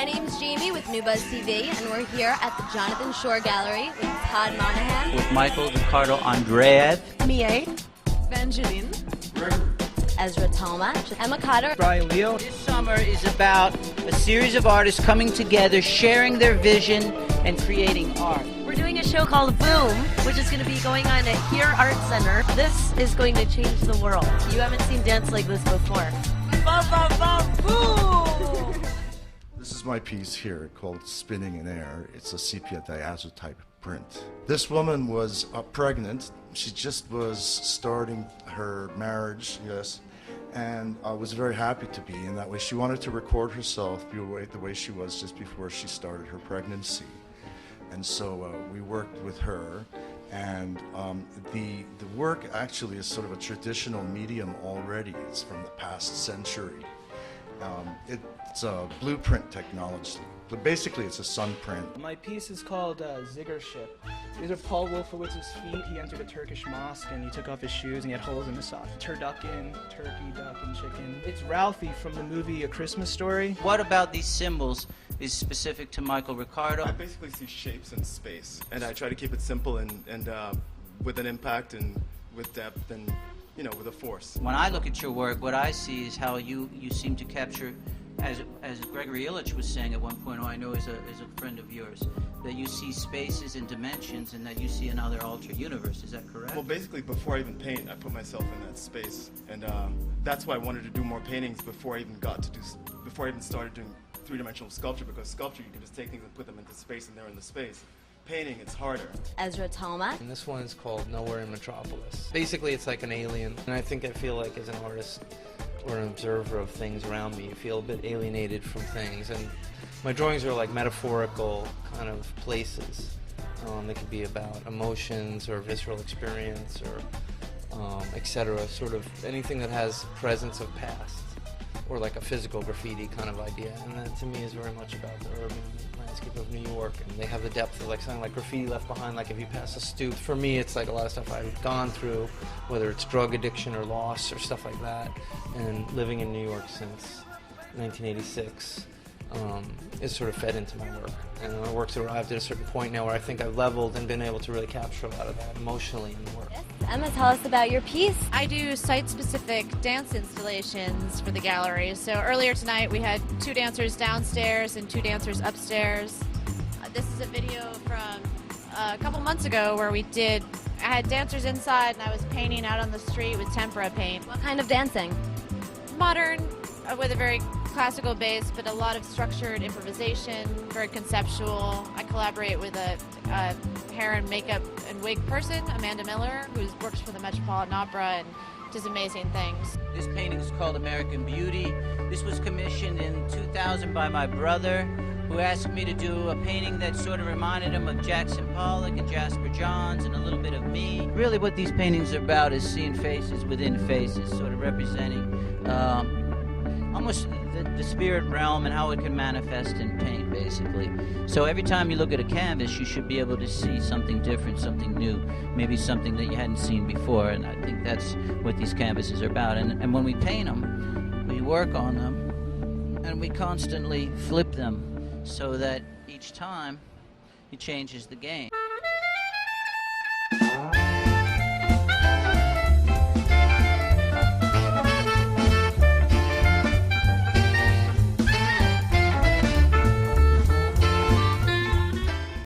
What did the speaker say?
My name's Jamie with New Buzz TV, and we're here at the Jonathan Shore Gallery with Todd Monahan, with Michael Ricardo Andreev, Mie, Evangeline, Ezra Toma, Emma Cotter, Brian Leo. This summer is about a series of artists coming together, sharing their vision, and creating art. We're doing a show called Boom, which is going to be going on at Here Art Center. This is going to change the world. You haven't seen dance like this before. Bum, bum, bum, boom! This is my piece here called Spinning in Air. It's a sepia diazotype print. This woman was pregnant. She just was starting her marriage, yes, and was very happy to be in that way. She wanted to record herself the way she was just before she started her pregnancy. And so we worked with her, and the work actually is sort of a traditional medium already. It's from the past century. It's a blueprint technology, but basically it's a sun print. My piece is called Zigger Ship. These are Paul Wolfowitz's feet. He entered a Turkish mosque and he took off his shoes and he had holes in his socks. Turducken, turkey, duck, and chicken. It's Ralphie from the movie A Christmas Story. What about these symbols is specific to Michael Ricardo? I basically see shapes in space, and I try to keep it simple and with an impact and with depth and, you know, with a force. When I look at your work, what I see is how you seem to capture, as Gregory Illich was saying at one point, who I know is a friend of yours, that you see spaces and dimensions and that you see another altered universe. Is that correct? Well, basically, before I even paint, I put myself in that space, and that's why I wanted to do more paintings before I even started doing three-dimensional sculpture, because sculpture, you can just take things and put them into space and they're in the space. Painting, it's harder. Ezra Toma. And this one is called Nowhere in Metropolis. Basically, it's like an alien. And I feel like as an artist or an observer of things around me, you feel a bit alienated from things. And my drawings are like metaphorical kind of places. They could be about emotions or visceral experience or etc. Sort of anything that has presence of past, or like a physical graffiti kind of idea. And that to me is very much about the urban landscape of New York. And they have the depth of like something like graffiti left behind, like if you pass a stoop. For me, it's like a lot of stuff I've gone through, whether it's drug addiction or loss or stuff like that. And living in New York since 1986 is sort of fed into my work. And my work's arrived at a certain point now where I think I've leveled and been able to really capture a lot of that emotionally in the work. Emma, tell us about your piece. I do site-specific dance installations for the gallery. So earlier tonight we had 2 dancers downstairs and 2 dancers upstairs. This is a video from a couple months ago where I had dancers inside and I was painting out on the street with tempera paint. What kind of dancing? Modern, with a very classical base, but a lot of structured improvisation, very conceptual. I collaborate with a hair and makeup and wig person, Amanda Miller, who works for the Metropolitan Opera and does amazing things. This painting is called American Beauty. This was commissioned in 2000 by my brother, who asked me to do a painting that sort of reminded him of Jackson Pollock and Jasper Johns and a little bit of me. Really what these paintings are about is seeing faces within faces, sort of representing almost the spirit realm and how it can manifest in paint, basically. So every time you look at a canvas, you should be able to see something different, something new, maybe something that you hadn't seen before, and I think that's what these canvases are about. And when we paint them, we work on them, and we constantly flip them so that each time it changes the game.